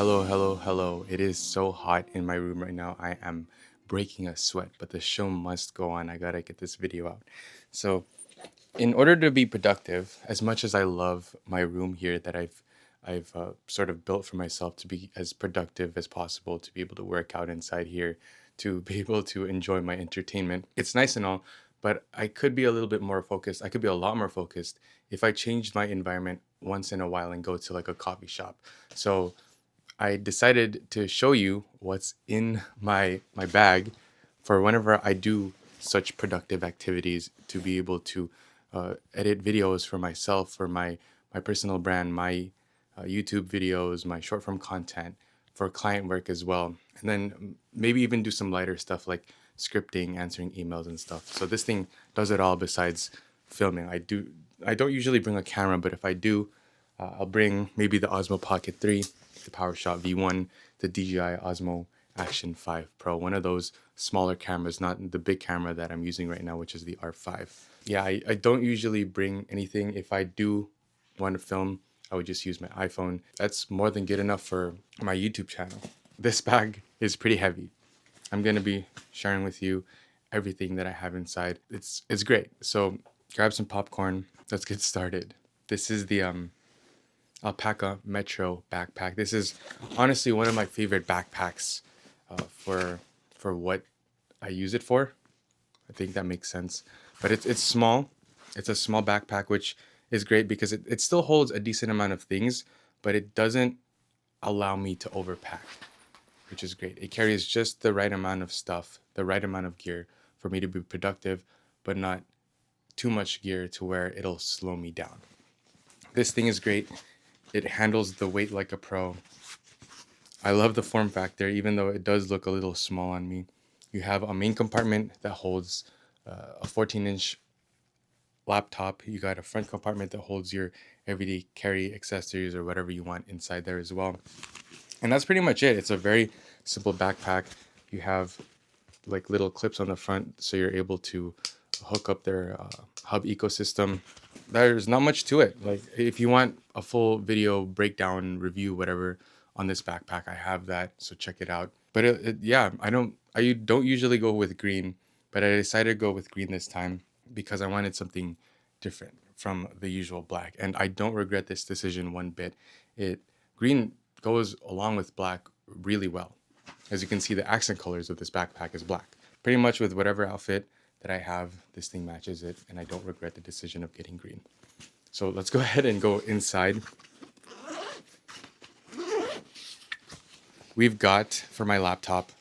Hello. It is so hot in my room right now. I am breaking a sweat, but the show must go on. I gotta get this video out. So, in order to be productive, as much as I love my room here that I've sort of built for myself to be as productive as possible, to be able to work out inside here, to be able to enjoy my entertainment. It's nice and all, but I could be a little bit more focused. I could be a lot more focused if I changed my environment once in a while and go to like a coffee shop. So I decided to show you what's in my bag for whenever I do such productive activities, to be able to edit videos for myself, for my personal brand, my YouTube videos, my short form content, for client work as well, and then maybe even do some lighter stuff like scripting, answering emails and stuff. So this thing does it all besides filming. I don't usually bring a camera, but if I do, I'll bring maybe the Osmo Pocket 3, the PowerShot V1, the DJI Osmo Action 5 Pro, one of those smaller cameras, not the big camera that I'm using right now, which is the R5. Yeah, I don't usually bring anything. If I do want to film, I would just use my iPhone. That's more than good enough for my YouTube channel. This bag is pretty heavy. I'm going to be sharing with you everything that I have inside. It's great. So grab some popcorn. Let's get started. This is the alpaka Metro backpack. This is honestly one of my favorite backpacks for what I use it for. I think that makes sense. But it's small. It's a small backpack, which is great because it still holds a decent amount of things, but it doesn't allow me to overpack, which is great. It carries just the right amount of stuff, the right amount of gear for me to be productive, but not too much gear to where it'll slow me down. This thing is great. It handles the weight like a pro. I love the form factor, even though it does look a little small on me. You have a main compartment that holds a 14-inch laptop. You got a front compartment that holds your everyday carry accessories or whatever you want inside there as well. And that's pretty much it. It's a very simple backpack. You have like little clips on the front, so you're able to hook up their hub ecosystem. There's not much to it. Like if you want a full video breakdown review, whatever, on this backpack, I have that, so check it out. But yeah, I don't usually go with green, but I decided to go with green this time because I wanted something different from the usual black, and I don't regret this decision one bit. Green goes along with black really well. As you can see, the accent colors of this backpack is black. Pretty much with whatever outfit that I have, this thing matches it, and I don't regret the decision of getting green. So let's go ahead and go inside. We've got, for my laptop,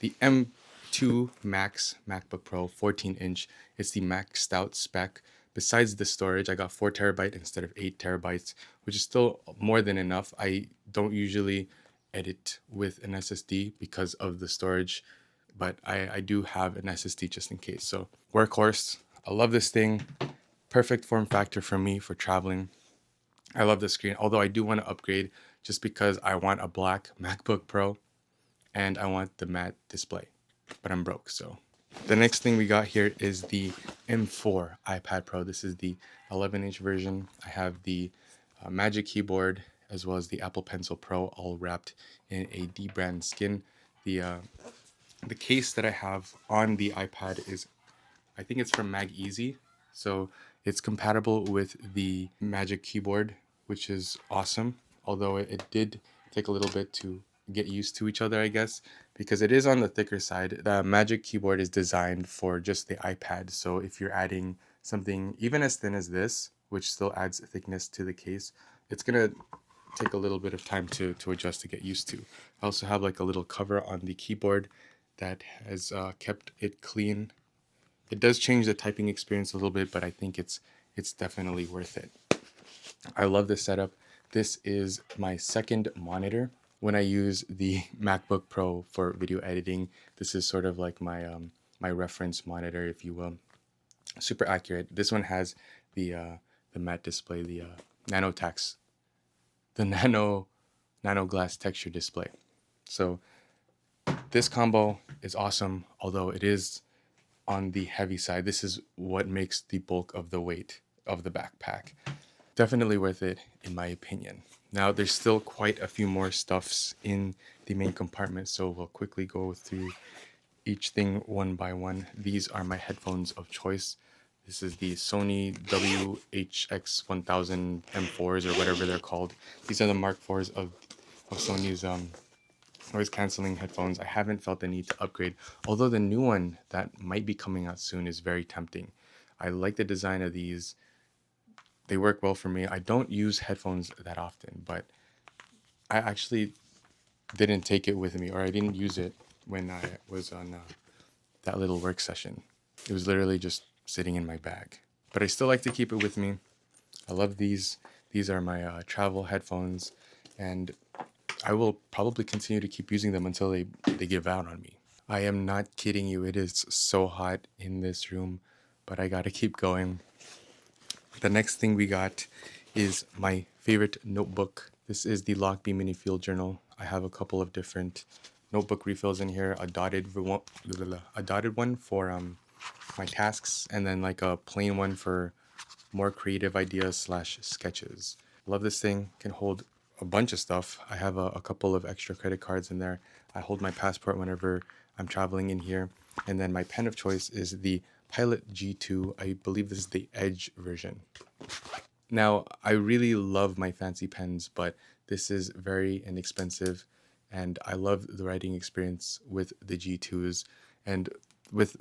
the M2 Max MacBook Pro 14-inch. It's the maxed out spec. Besides the storage, I got 4 terabyte instead of 8 terabytes, which is still more than enough. I don't usually edit with an SSD because of the storage, but I do have an SSD just in case. So workhorse, I love this thing. Perfect form factor for me for traveling. I love the screen, although I do want to upgrade just because I want a black MacBook Pro and I want the matte display, but I'm broke. So the next thing we got here is the M4 iPad Pro. This is the 11-inch version. I have the Magic Keyboard as well as the Apple Pencil Pro, all wrapped in a D-brand skin. The case that I have on the iPad is, I think it's from Mag Easy, so it's compatible with the Magic Keyboard, which is awesome. Although it did take a little bit to get used to each other, I guess, because it is on the thicker side. The Magic Keyboard is designed for just the iPad, so if you're adding something even as thin as this, which still adds thickness to the case, it's gonna take a little bit of time to adjust, to get used to. I also have like a little cover on the keyboard that has kept it clean. It does change the typing experience a little bit, but I think it's definitely worth it. I love this setup. This is my second monitor. When I use the MacBook Pro for video editing, this is sort of like my my reference monitor, if you will. Super accurate. This one has the matte display, the nano glass texture display. So this combo is awesome, although it is on the heavy side. This is what makes the bulk of the weight of the backpack. Definitely worth it, in my opinion. Now there's still quite a few more stuffs in the main compartment, so we'll quickly go through each thing one by one. These are my headphones of choice. This is the Sony WHX1000 M4s or whatever they're called. These are the Mark IVs of Sony's noise cancelling headphones. I haven't felt the need to upgrade, although the new one that might be coming out soon is very tempting. I like the design of these. They work well for me. I don't use headphones that often, but I actually didn't take it with me, or I didn't use it when I was on that little work session. It was literally just sitting in my bag. But I still like to keep it with me. I love these. These are my travel headphones, and I will probably continue to keep using them until they give out on me. I am not kidding you. It is so hot in this room, but I gotta keep going. The next thing we got is my favorite notebook. This is the Lochby Mini Field Journal. I have a couple of different notebook refills in here. A dotted one for my tasks, and then like a plain one for more creative ideas slash sketches. Love this thing. Can hold a bunch of stuff. I have a couple of extra credit cards in there. I hold my passport whenever I'm traveling in here. And then my pen of choice is the Pilot G2. I believe this is the Edge version. Now, I really love my fancy pens, but this is very inexpensive, and I love the writing experience with the G2s. And with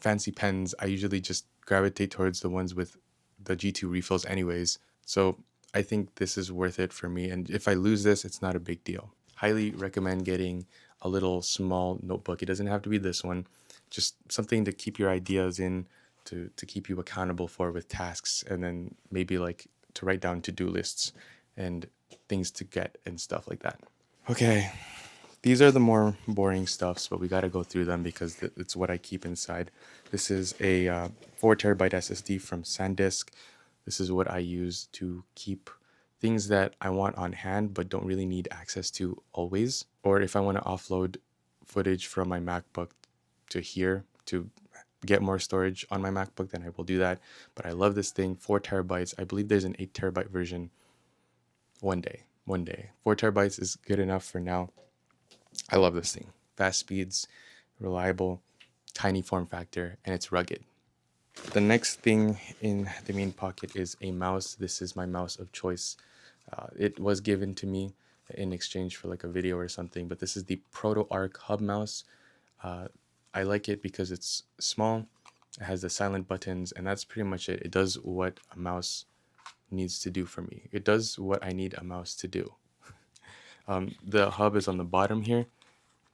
fancy pens, I usually just gravitate towards the ones with the G2 refills anyways. So I think this is worth it for me, and if I lose this, it's not a big deal. Highly recommend getting a little small notebook. It doesn't have to be this one, just something to keep your ideas in, to keep you accountable for with tasks, and then maybe like to write down to-do lists and things to get and stuff like that. Okay, these are the more boring stuffs, but we got to go through them because it's what I keep inside. This is a 4 terabyte SSD from SanDisk. This is what I use to keep things that I want on hand but don't really need access to always. Or if I want to offload footage from my MacBook to here to get more storage on my MacBook, then I will do that. But I love this thing, 4 terabytes. I believe there's an 8 terabyte version. One day. 4 terabytes is good enough for now. I love this thing. Fast speeds, reliable, tiny form factor, and it's rugged. The next thing in the main pocket is a mouse. This is my mouse of choice. It was given to me in exchange for like a video or something, but this is the protoarc hub mouse. I like it because it's small, it has the silent buttons, and that's pretty much it. It does what a mouse needs to do for me. It does what I need a mouse to do. The hub is on the bottom here.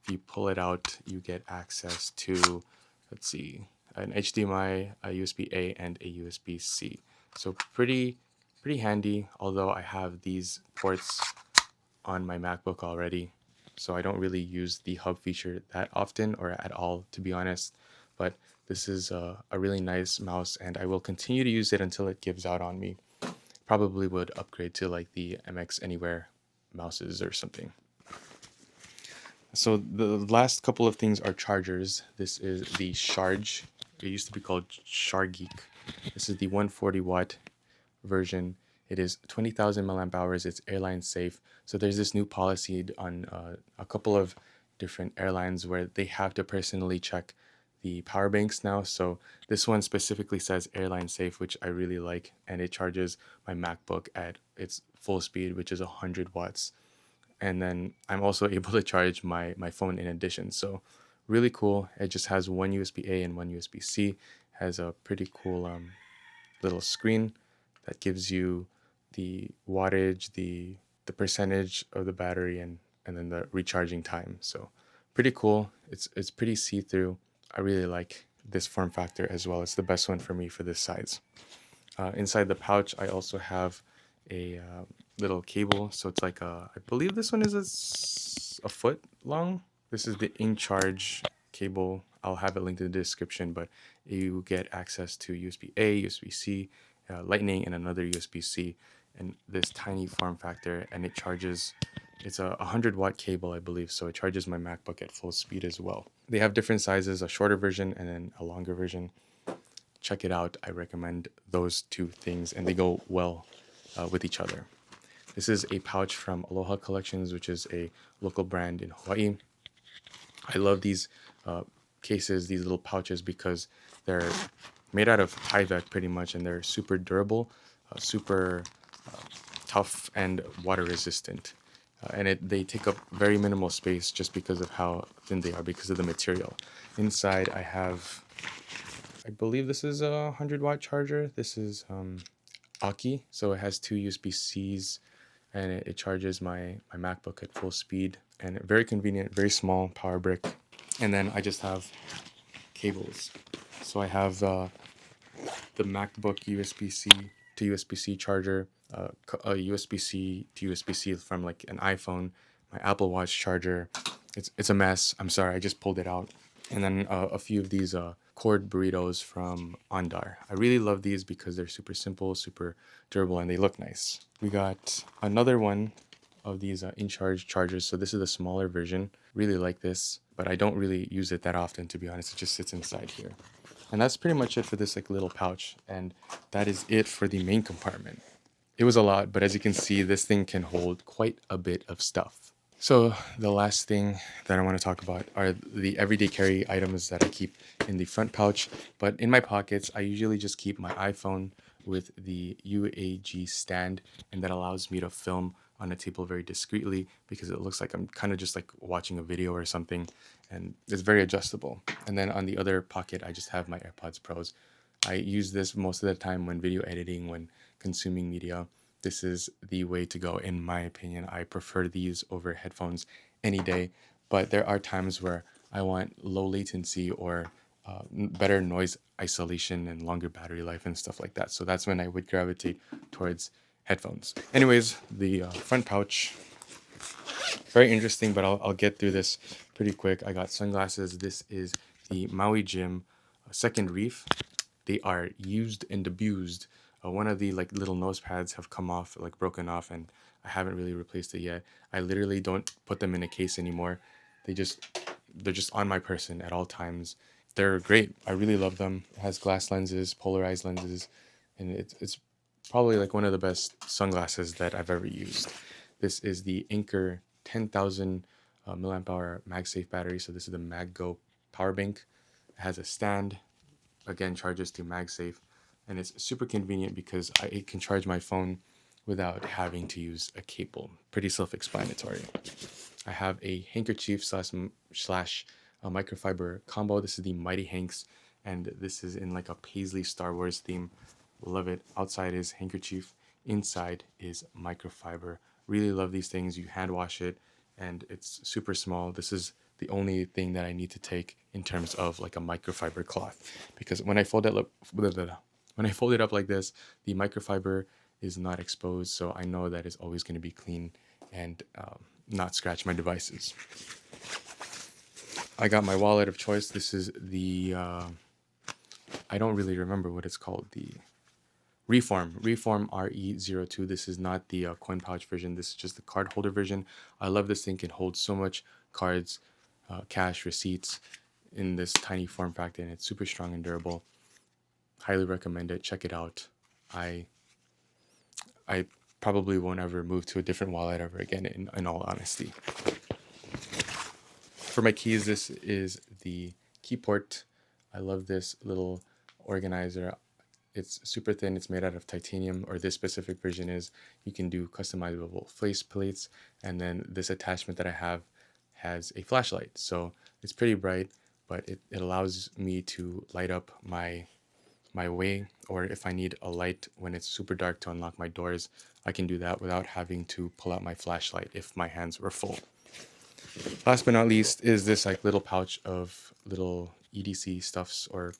If you pull it out, you get access to, let's see, an HDMI, a USB-A, and a USB-C. So pretty handy, although I have these ports on my MacBook already. So I don't really use the hub feature that often or at all, to be honest. But this is a really nice mouse, and I will continue to use it until it gives out on me. Probably would upgrade to like the MX Anywhere mouses or something. So the last couple of things are chargers. This is the Sharge. It used to be called Shargeek. This is the 140 watt version. It is 20,000 milliamp hours. It's airline safe. So there's this new policy on a couple of different airlines where they have to personally check the power banks now. So this one specifically says airline safe, which I really like, and it charges my MacBook at its full speed, which is 100 watts. And then I'm also able to charge my phone in addition. So really cool. It just has one USB-A and one USB-C. Has a pretty cool little screen that gives you the wattage, the percentage of the battery, and then the recharging time. So pretty cool. It's pretty see-through. I really like this form factor as well. It's the best one for me for this size. Inside the pouch, I also have a little cable. So it's like I believe this one is a foot long. This is the incharge cable. I'll have it linked in the description, but you get access to USB-A, USB-C, Lightning, and another USB-C, and this tiny form factor, and it charges. It's a 100 watt cable, I believe, so it charges my MacBook at full speed as well. They have different sizes, a shorter version and then a longer version. Check it out. I recommend those two things, and they go well with each other. This is a pouch from Aloha Collections, which is a local brand in Hawaii. I love these cases, these little pouches, because they're made out of Tyvek pretty much, and they're super durable, super tough, and water resistant. And they take up very minimal space just because of how thin they are, because of the material. Inside I have, I believe this is a 100-watt charger. This is Aki, so it has two USB-Cs, and it charges my MacBook at full speed, and very convenient, very small power brick. And then I just have cables. So I have the MacBook USB-C to USB-C charger, a USB-C to USB-C from like an iPhone, my Apple Watch charger. It's a mess. I'm sorry, I just pulled it out. And then a few of these cord burritos from Andar. I really love these because they're super simple, super durable, and they look nice. We got another one of these incharge chargers. So this is the smaller version. Really like this, but I don't really use it that often, to be honest. It just sits inside here. And that's pretty much it for this like little pouch. And that is it for the main compartment. It was a lot, but as you can see, this thing can hold quite a bit of stuff. So the last thing that I want to talk about are the everyday carry items that I keep in the front pouch. But in my pockets, I usually just keep my iPhone with the UAG stand, and that allows me to film on a table very discreetly, because it looks like I'm kind of just like watching a video or something, and it's very adjustable. And then on the other pocket, I just have my AirPods Pros. I use this most of the time when video editing, when consuming media. This is the way to go, in my opinion. I prefer these over headphones any day, but there are times where I want low latency or better noise isolation and longer battery life and stuff like that. So that's when I would gravitate towards headphones. Anyways, the front pouch, very interesting, but I'll get through this pretty quick. I got sunglasses. This is the Maui Gym second reef. They are used and abused. One of the like little nose pads have come off, like broken off, and I haven't really replaced it yet. I literally don't put them in a case anymore. They're just on my person at all times. They're great. I really love them. It has glass lenses, polarized lenses, and it's probably like one of the best sunglasses that I've ever used. This is the Anker 10,000 milliamp hour MagSafe battery. So this is the MagGo power bank. It has a stand, again charges to MagSafe, and it's super convenient because it can charge my phone without having to use a cable. Pretty self-explanatory. I have a handkerchief slash microfiber combo. This is the Mighty Hanks, and this is in like a paisley Star Wars theme. Love it. Outside is handkerchief, inside is microfiber. Really love these things. You hand wash it, and it's super small. This is the only thing that I need to take in terms of like a microfiber cloth, because when I fold it up like this, the microfiber is not exposed, so I know that it's always going to be clean and not scratch my devices. I got my wallet of choice. This is the I don't really remember what it's called, the Reform RE02. This is not the coin pouch version. This is just the card holder version. I love this thing. Can hold so much cards, cash, receipts in this tiny form factor, and it's super strong and durable. Highly recommend it. Check it out. I probably won't ever move to a different wallet ever again, in all honesty. For my keys, this is the keyport. I love this little organizer. It's super thin. It's made out of titanium, or this specific version is. You can do customizable face plates, and then this attachment that I have has a flashlight. So it's pretty bright, but it allows me to light up my way, or if I need a light when it's super dark to unlock my doors, I can do that without having to pull out my flashlight if my hands were full. Last but not least is this like little pouch of little EDC stuffs or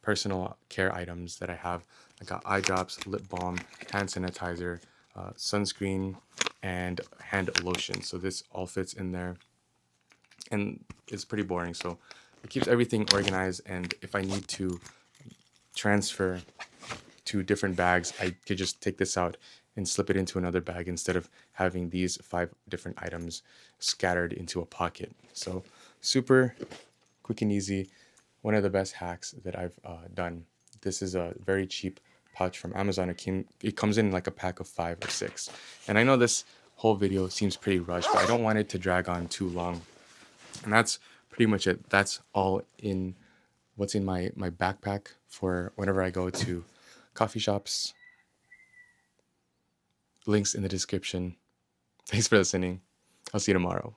personal care items that I have. I got eye drops, lip balm, hand sanitizer, sunscreen, and hand lotion. So this all fits in there, and it's pretty boring. So it keeps everything organized, and if I need to transfer to different bags, I could just take this out and slip it into another bag instead of having these 5 different items scattered into a pocket. So super quick and easy. One of the best hacks that I've done. This is a very cheap pouch from Amazon. It comes in like a pack of 5 or 6. And I know this whole video seems pretty rushed, but I don't want it to drag on too long. And that's pretty much it. That's all in what's in my backpack for whenever I go to coffee shops. Links in the description. Thanks for listening. I'll see you tomorrow.